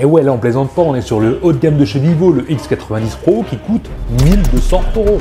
Et ouais, là on plaisante pas, on est sur le haut de gamme de chez Vivo, le X90 Pro qui coûte 1200 €.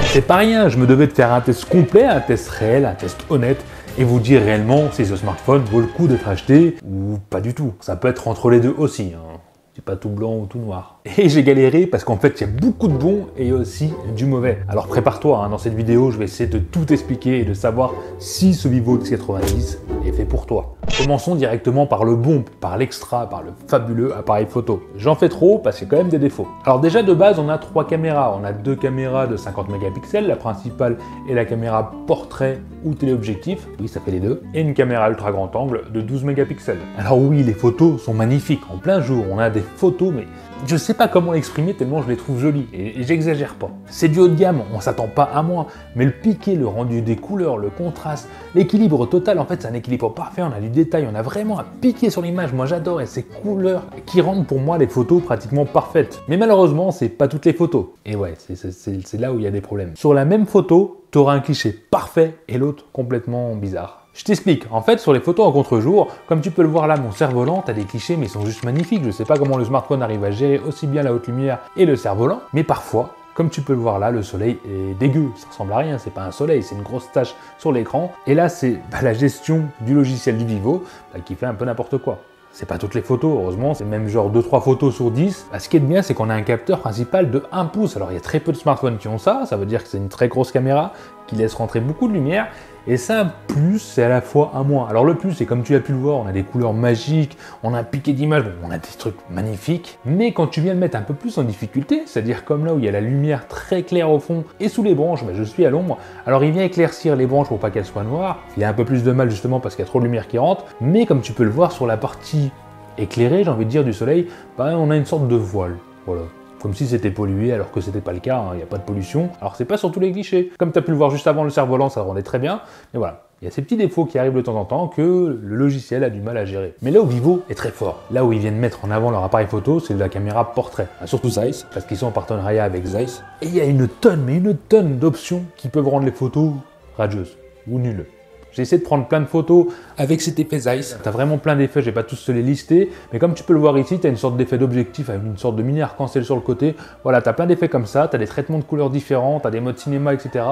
C'est pas rien, je me devais de faire un test complet, un test réel, un test honnête, et vous dire réellement si ce smartphone vaut le coup d'être acheté ou pas du tout. Ça peut être entre les deux aussi, hein. C'est pas tout blanc ou tout noir. Et j'ai galéré parce qu'en fait, il y a beaucoup de bons et aussi du mauvais. Alors prépare-toi, hein, dans cette vidéo, je vais essayer de tout expliquer et de savoir si ce Vivo X90 est fait pour toi. Commençons directement par le bon, par l'extra, par le fabuleux appareil photo. J'en fais trop parce qu'il y a quand même des défauts. Alors déjà de base, on a 3 caméras. On a 2 caméras de 50 mégapixels, la principale est la caméra portrait ou téléobjectif, oui ça fait les deux, et une caméra ultra grand angle de 12 mégapixels. Alors oui, les photos sont magnifiques. En plein jour, on a des photos, mais je sais pas comment l'exprimer tellement je les trouve jolies, et j'exagère pas. C'est du haut de gamme, on s'attend pas à moins, mais le piqué, le rendu des couleurs, le contraste, l'équilibre total, en fait c'est un équilibre parfait, on a du détail, on a vraiment un piqué sur l'image, moi j'adore, et ces couleurs qui rendent pour moi les photos pratiquement parfaites. Mais malheureusement, c'est pas toutes les photos. Et ouais, c'est là où il y a des problèmes. Sur la même photo, tu auras un cliché parfait et l'autre complètement bizarre. Je t'explique, en fait sur les photos en contre-jour, comme tu peux le voir là, mon cerf-volant, t'as des clichés mais ils sont juste magnifiques. Je sais pas comment le smartphone arrive à gérer aussi bien la haute lumière et le cerf-volant, mais parfois, comme tu peux le voir là, le soleil est dégueu, ça ressemble à rien, c'est pas un soleil, c'est une grosse tache sur l'écran. Et là c'est la gestion du logiciel du Vivo qui fait un peu n'importe quoi. C'est pas toutes les photos, heureusement, c'est même genre 2-3 photos sur 10. Ce qui est bien, c'est qu'on a un capteur principal de 1 pouce. Alors il y a très peu de smartphones qui ont ça, ça veut dire que c'est une très grosse caméra qui laisse rentrer beaucoup de lumière. Et c'est un plus, c'est à la fois un moins. Alors le plus, c'est comme tu as pu le voir, on a des couleurs magiques, on a un piqué d'image, bon, on a des trucs magnifiques. Mais quand tu viens le mettre un peu plus en difficulté, c'est-à-dire comme là où il y a la lumière très claire au fond et sous les branches, je suis à l'ombre, alors il vient éclaircir les branches pour pas qu'elles soient noires. Il y a un peu plus de mal justement parce qu'il y a trop de lumière qui rentre. Mais comme tu peux le voir sur la partie éclairée, j'ai envie de dire, du soleil, on a une sorte de voile. Voilà. Comme si c'était pollué alors que c'était pas le cas, il n'y a pas de pollution. Alors c'est pas sur tous les clichés. Comme tu as pu le voir juste avant, le cerf-volant, ça rendait très bien. Mais voilà, il y a ces petits défauts qui arrivent de temps en temps que le logiciel a du mal à gérer. Mais là où Vivo est très fort, là où ils viennent mettre en avant leur appareil photo, c'est de la caméra portrait. Surtout Zeiss, parce qu'ils sont en partenariat avec Zeiss. Et il y a une tonne d'options qui peuvent rendre les photos radieuses ou nulles. J'ai essayé de prendre plein de photos avec cet effet Zeiss. Tu as vraiment plein d'effets, je vais pas tous te les lister, mais comme tu peux le voir ici, tu as une sorte d'effet d'objectif avec une sorte de mini arc-en-ciel sur le côté. Voilà, tu as plein d'effets comme ça, tu as des traitements de couleurs différents, tu as des modes cinéma, etc.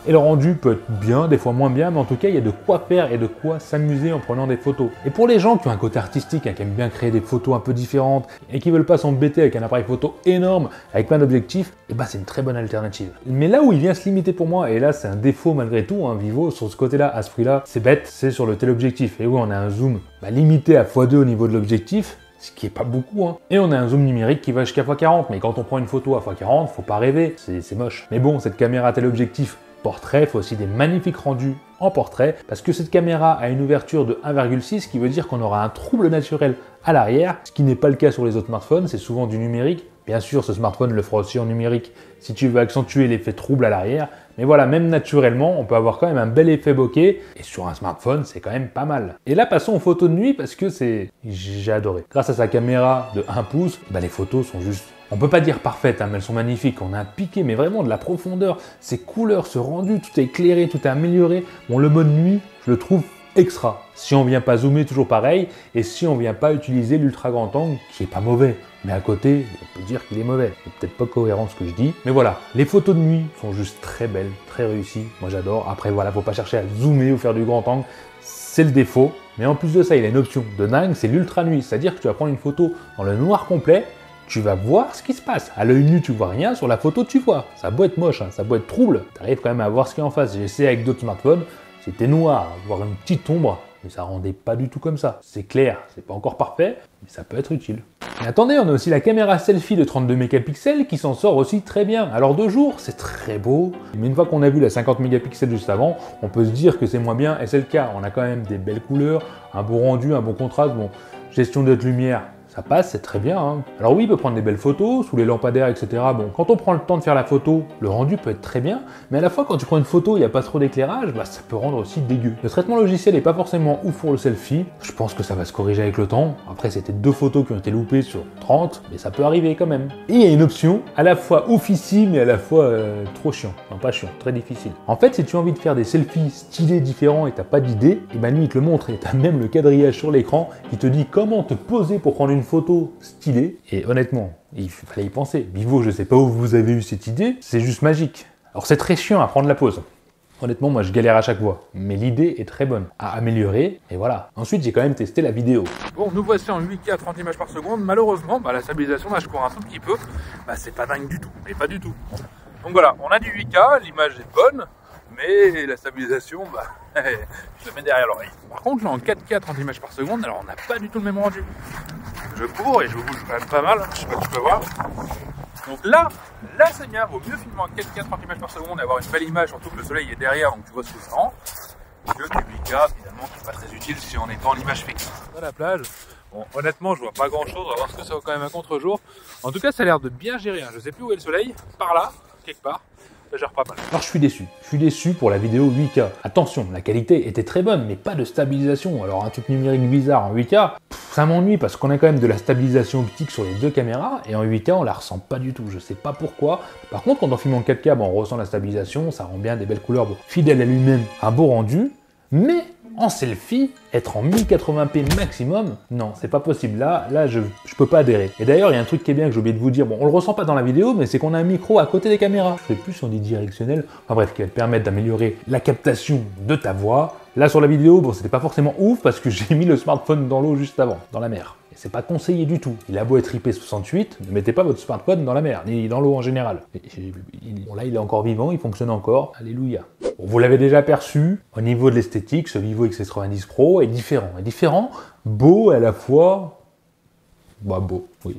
Et le rendu peut être bien, des fois moins bien, mais en tout cas, il y a de quoi faire et de quoi s'amuser en prenant des photos. Et pour les gens qui ont un côté artistique, qui aiment bien créer des photos un peu différentes et qui veulent pas s'embêter avec un appareil photo énorme, avec plein d'objectifs, et c'est une très bonne alternative. Mais là où il vient se limiter pour moi, et là c'est un défaut malgré tout, Vivo, sur ce côté-là, à ce prix-là, c'est bête, c'est sur le téléobjectif. Et oui, on a un zoom limité à x2 au niveau de l'objectif, ce qui est pas beaucoup, Et on a un zoom numérique qui va jusqu'à x40, mais quand on prend une photo à x40, faut pas rêver, c'est moche. Mais bon, cette caméra téléobjectif portrait fait aussi des magnifiques rendus en portrait, parce que cette caméra a une ouverture de 1,6, ce qui veut dire qu'on aura un trouble naturel à l'arrière, ce qui n'est pas le cas sur les autres smartphones, c'est souvent du numérique. Bien sûr, ce smartphone le fera aussi en numérique si tu veux accentuer l'effet trouble à l'arrière. Mais voilà, même naturellement, on peut avoir quand même un bel effet bokeh. Et sur un smartphone, c'est quand même pas mal. Et là, passons aux photos de nuit parce que j'ai adoré. Grâce à sa caméra de 1 pouce, les photos sont juste... On peut pas dire parfaites, mais elles sont magnifiques. On a un piqué, mais vraiment de la profondeur. Ces couleurs, ce rendu, tout est éclairé, tout est amélioré. Bon, le mode nuit, je le trouve extra. Si on vient pas zoomer, toujours pareil, et si on vient pas utiliser l'ultra grand angle, qui est pas mauvais, mais à côté, on peut dire qu'il est mauvais. C'est peut-être pas cohérent ce que je dis, mais voilà, les photos de nuit sont juste très belles, très réussies, moi j'adore. Après voilà, faut pas chercher à zoomer ou faire du grand angle, c'est le défaut. Mais en plus de ça, il a une option de dingue, c'est l'ultra nuit, c'est-à-dire que tu vas prendre une photo dans le noir complet, tu vas voir ce qui se passe. À l'œil nu, tu vois rien, sur la photo, tu vois. Ça a beau être moche, ça a beau être trouble, tu arrives quand même à voir ce qui est en face. J'ai essayé avec d'autres smartphones, c'était noir, voir une petite ombre, mais ça rendait pas du tout comme ça. C'est clair, c'est pas encore parfait, mais ça peut être utile. Mais attendez, on a aussi la caméra selfie de 32 mégapixels qui s'en sort aussi très bien. Alors de jour, c'est très beau, mais une fois qu'on a vu la 50 mégapixels juste avant, on peut se dire que c'est moins bien, et c'est le cas. On a quand même des belles couleurs, un beau rendu, un bon contraste, bon, gestion de haute lumière, ça passe, c'est très bien. Hein. Alors oui, il peut prendre des belles photos, sous les lampadaires, etc. Bon, quand on prend le temps de faire la photo, le rendu peut être très bien, mais à la fois, quand tu prends une photo, il n'y a pas trop d'éclairage, bah, ça peut rendre aussi dégueu. Le traitement logiciel n'est pas forcément ouf pour le selfie, je pense que ça va se corriger avec le temps. Après, c'était 2 photos qui ont été loupées sur 30, mais ça peut arriver quand même. Et il y a une option, à la fois oufissime et à la fois trop chiant. Non, pas chiant, très difficile. En fait, si tu as envie de faire des selfies stylés différents et t'as pas d'idée, et ben lui, il te le montre et t'as même le quadrillage sur l'écran qui te dit comment te poser pour prendre une photo stylée. Et honnêtement, il fallait y penser. Vivo, je sais pas où vous avez eu cette idée, c'est juste magique. Alors c'est très chiant à prendre la pause. Honnêtement, moi je galère à chaque fois, mais l'idée est très bonne à améliorer, et voilà. Ensuite, j'ai quand même testé la vidéo. Bon, nous voici en 8K 30 images par seconde. Malheureusement, bah, la stabilisation, là je cours un tout petit peu, bah, c'est pas dingue du tout, mais pas du tout. Donc voilà, on a du 8K, l'image est bonne, mais la stabilisation, bah, je le mets derrière l'oreille. Par contre, là en 4K 30 images par seconde, alors on n'a pas du tout le même rendu. Je cours et je bouge quand même pas mal, je sais pas si tu peux voir. Donc là c'est bien, vaut mieux filmer en 4K 30 images par seconde et avoir une belle image, surtout que le soleil est derrière, donc tu vois ce que ça rend, que du 8K finalement qui n'est pas très utile si on n'est pas en image fixe. À la plage, bon honnêtement je vois pas grand chose, on va voir ce que ça vaut quand même à contre-jour. En tout cas ça a l'air de bien gérer, hein. Je sais plus où est le soleil, par là, quelque part. Ça gère pas mal. Alors je suis déçu pour la vidéo 8K. Attention, la qualité était très bonne, mais pas de stabilisation. Alors un truc numérique bizarre en 8K, ça m'ennuie parce qu'on a quand même de la stabilisation optique sur les 2 caméras, et en 8K on la ressent pas du tout, je sais pas pourquoi. Par contre quand on filme en 4K, on ressent la stabilisation, ça rend bien des belles couleurs, bon, fidèle à lui-même, un beau rendu, mais en selfie, être en 1080p maximum, non, c'est pas possible. Là, je peux pas adhérer. Et d'ailleurs, il y a un truc qui est bien que j'ai oublié de vous dire. Bon, on le ressent pas dans la vidéo, mais c'est qu'on a un micro à côté des caméras. Je sais plus si on dit directionnel. Enfin bref, qui va te permettre d'améliorer la captation de ta voix. Là, sur la vidéo, bon, c'était pas forcément ouf parce que j'ai mis le smartphone dans l'eau juste avant, dans la mer. Et c'est pas conseillé du tout. Il a beau être IP68, ne mettez pas votre smartphone dans la mer, ni dans l'eau en général. Bon, là, il est encore vivant, il fonctionne encore. Alléluia. Bon, vous l'avez déjà perçu, au niveau de l'esthétique, ce Vivo X90 Pro est différent, beau à la fois... Bah, beau, oui.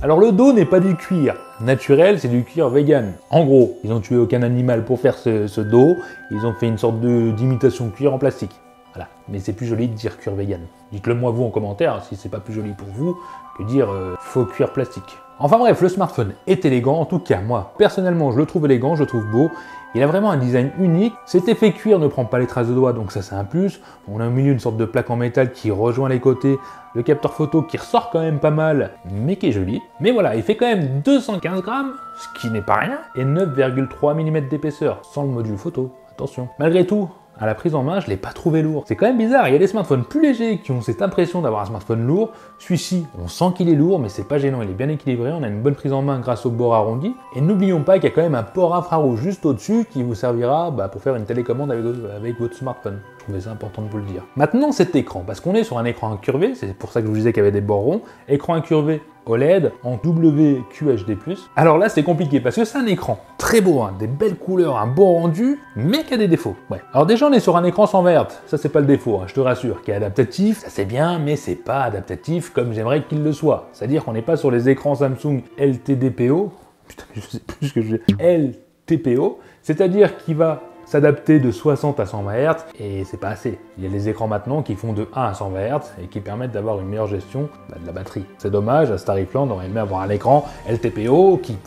Alors, le dos n'est pas du cuir naturel, c'est du cuir vegan. En gros, ils n'ont tué aucun animal pour faire ce dos, ils ont fait une sorte d'imitation de cuir en plastique. Voilà, mais c'est plus joli de dire cuir vegan. Dites-le moi vous en commentaire si c'est pas plus joli pour vous que dire faux cuir plastique. Enfin bref, le smartphone est élégant, en tout cas moi personnellement je le trouve élégant, je le trouve beau. Il a vraiment un design unique, cet effet cuir ne prend pas les traces de doigts donc ça c'est un plus. On a au milieu une sorte de plaque en métal qui rejoint les côtés, le capteur photo qui ressort quand même pas mal mais qui est joli. Mais voilà, il fait quand même 215 grammes, ce qui n'est pas rien, et 9,3 mm d'épaisseur, sans le module photo, attention. Malgré tout, à la prise en main, je ne l'ai pas trouvé lourd. C'est quand même bizarre, il y a des smartphones plus légers qui ont cette impression d'avoir un smartphone lourd. Celui-ci, on sent qu'il est lourd, mais c'est pas gênant, il est bien équilibré, on a une bonne prise en main grâce au bord arrondi. Et n'oublions pas qu'il y a quand même un port infrarouge juste au-dessus qui vous servira pour faire une télécommande avec votre smartphone. Je trouvais ça important de vous le dire. Maintenant, cet écran, parce qu'on est sur un écran incurvé, c'est pour ça que je vous disais qu'il y avait des bords ronds, écran incurvé OLED en WQHD+. Alors là, c'est compliqué parce que c'est un écran très beau, hein, des belles couleurs, un beau rendu, mais qui a des défauts. Ouais. Alors déjà, on est sur un écran sans verte, ça c'est pas le défaut, hein, je te rassure, qui est adaptatif, ça c'est bien, mais c'est pas adaptatif comme j'aimerais qu'il le soit. C'est-à-dire qu'on n'est pas sur les écrans Samsung LTDPO, putain, je sais plus ce que je dis, LTPO, c'est-à-dire qu'il va s'adapter de 60 à 120 Hz et c'est pas assez. Il y a les écrans maintenant qui font de 1 à 120 Hz et qui permettent d'avoir une meilleure gestion de la batterie. C'est dommage, à ce tarif-là, on aurait aimé avoir un écran LTPO qui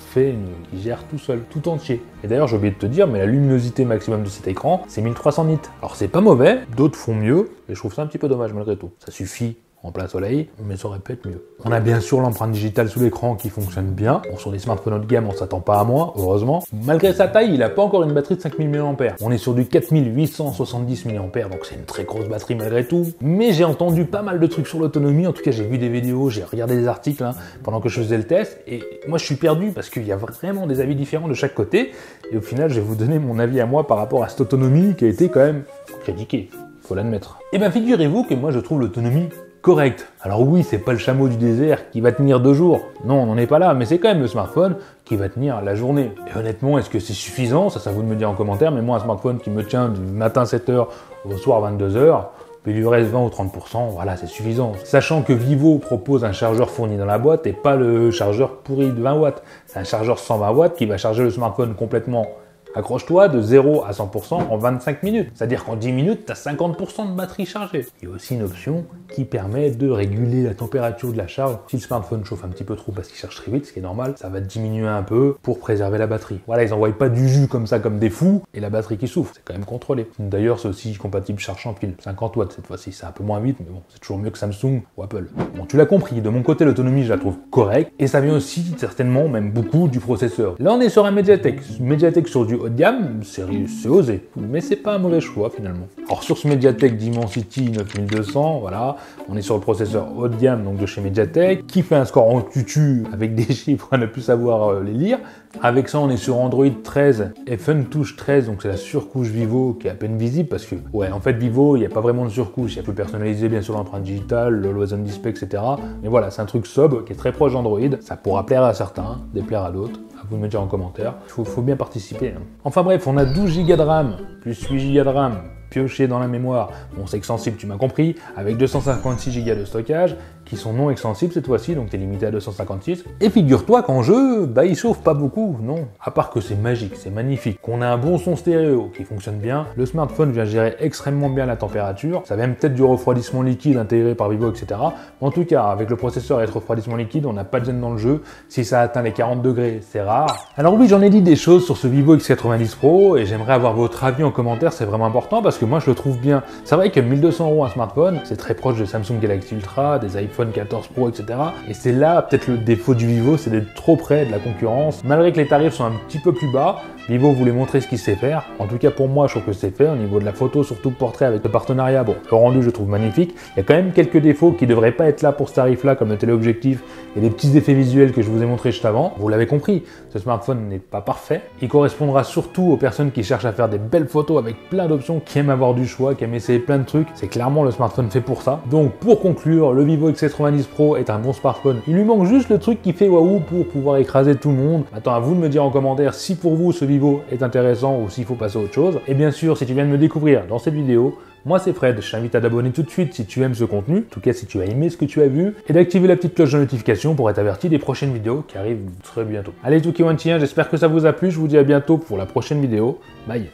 gère tout seul, tout entier. Et d'ailleurs, j'ai oublié de te dire, mais la luminosité maximum de cet écran, c'est 1300 nits. Alors c'est pas mauvais, d'autres font mieux, et je trouve ça un petit peu dommage malgré tout. Ça suffit en plein soleil, mais ça aurait pu être mieux. On a bien sûr l'empreinte digitale sous l'écran qui fonctionne bien. Bon, sur les smartphones haut de gamme, on s'attend pas à moins, heureusement. Malgré sa taille, il n'a pas encore une batterie de 5000 mAh. On est sur du 4870 mAh, donc c'est une très grosse batterie malgré tout. Mais j'ai entendu pas mal de trucs sur l'autonomie, en tout cas j'ai vu des vidéos, j'ai regardé des articles pendant que je faisais le test, et moi je suis perdu parce qu'il y a vraiment des avis différents de chaque côté, et au final je vais vous donner mon avis à moi par rapport à cette autonomie qui a été quand même critiquée, faut l'admettre. Et bien figurez-vous que moi je trouve l'autonomie correct. Alors oui, c'est pas le chameau du désert qui va tenir 2 jours. Non, on n'en est pas là, mais c'est quand même le smartphone qui va tenir la journée. Et honnêtement, est-ce que c'est suffisant? Ça, c'est à vous de me dire en commentaire, mais moi, un smartphone qui me tient du matin 7h au soir 22h, puis il lui reste 20 ou 30%, voilà, c'est suffisant. Sachant que Vivo propose un chargeur fourni dans la boîte et pas le chargeur pourri de 20 watts. C'est un chargeur 120 watts qui va charger le smartphone complètement. Accroche-toi de 0 à 100% en 25 minutes. C'est-à-dire qu'en 10 minutes, tu as 50% de batterie chargée. Il y a aussi une option qui permet de réguler la température de la charge. Si le smartphone chauffe un petit peu trop parce qu'il charge très vite, ce qui est normal, ça va diminuer un peu pour préserver la batterie. Voilà, ils n'envoient pas du jus comme ça, comme des fous, et la batterie qui souffre, c'est quand même contrôlé. D'ailleurs, c'est aussi compatible charge sans fil, 50 watts cette fois-ci, c'est un peu moins vite, mais bon, c'est toujours mieux que Samsung ou Apple. Bon, tu l'as compris, de mon côté, l'autonomie, je la trouve correcte, et ça vient aussi, certainement, même beaucoup, du processeur. Là, on est sur un Mediatek sur du haut de gamme, c'est osé, mais c'est pas un mauvais choix, finalement. Alors, sur ce Mediatek Dimensity 9200, voilà, on est sur le processeur haut de gamme, donc de chez Mediatek, qui fait un score en tutu, avec des chiffres à ne plus savoir les lire. Avec ça, on est sur Android 13 et FunTouch 13, donc c'est la surcouche Vivo qui est à peine visible parce que, ouais, en fait, Vivo, il n'y a pas vraiment de surcouche, il y a plus personnalisé, bien sûr, l'empreinte digitale, le Always On Display, etc. Mais voilà, c'est un truc sobre qui est très proche d'Android. Ça pourra plaire à certains, déplaire à d'autres. À vous de me dire en commentaire. Il faut bien participer. Hein. Enfin bref, on a 12 Go de RAM, plus 8 Go de RAM, pioché dans la mémoire. Bon, c'est extensible, tu m'as compris, avec 256 Go de stockage, qui sont non extensibles cette fois-ci, donc tu es limité à 256. Et figure-toi qu'en jeu, bah il chauffe pas beaucoup, non. À part que c'est magique, c'est magnifique, qu'on a un bon son stéréo qui fonctionne bien, le smartphone vient gérer extrêmement bien la température, ça vient peut-être du refroidissement liquide intégré par Vivo, etc. En tout cas, avec le processeur et le refroidissement liquide, on n'a pas de gêne dans le jeu. Si ça atteint les 40 degrés, c'est rare. Alors oui, j'en ai dit des choses sur ce Vivo X90 Pro, et j'aimerais avoir votre avis en commentaire, c'est vraiment important, parce que moi je le trouve bien. C'est vrai que 1200 € un smartphone, c'est très proche de Samsung Galaxy Ultra, des iPhone 14 Pro, etc. Et c'est là peut-être le défaut du Vivo, c'est d'être trop près de la concurrence. Malgré que les tarifs sont un petit peu plus bas, Vivo voulait montrer ce qu'il sait faire. En tout cas pour moi, je trouve que c'est fait. Au niveau de la photo, surtout le portrait avec le partenariat, bon, le rendu je trouve magnifique. Il y a quand même quelques défauts qui ne devraient pas être là pour ce tarif-là, comme le téléobjectif et les petits effets visuels que je vous ai montrés juste avant. Vous l'avez compris, ce smartphone n'est pas parfait. Il correspondra surtout aux personnes qui cherchent à faire des belles photos avec plein d'options, qui aiment avoir du choix, qui aiment essayer plein de trucs. C'est clairement le smartphone fait pour ça. Donc pour conclure, le Vivo X90 Pro est un bon smartphone. Il lui manque juste le truc qui fait waouh pour pouvoir écraser tout le monde. Attends, à vous de me dire en commentaire si pour vous ce Vivo est intéressant ou s'il faut passer à autre chose. Et bien sûr, si tu viens de me découvrir dans cette vidéo, moi c'est Fred, je t'invite à t'abonner tout de suite si tu aimes ce contenu, en tout cas si tu as aimé ce que tu as vu, et d'activer la petite cloche de notification pour être averti des prochaines vidéos qui arrivent très bientôt. Allez tout qui j'espère que ça vous a plu, je vous dis à bientôt pour la prochaine vidéo, bye.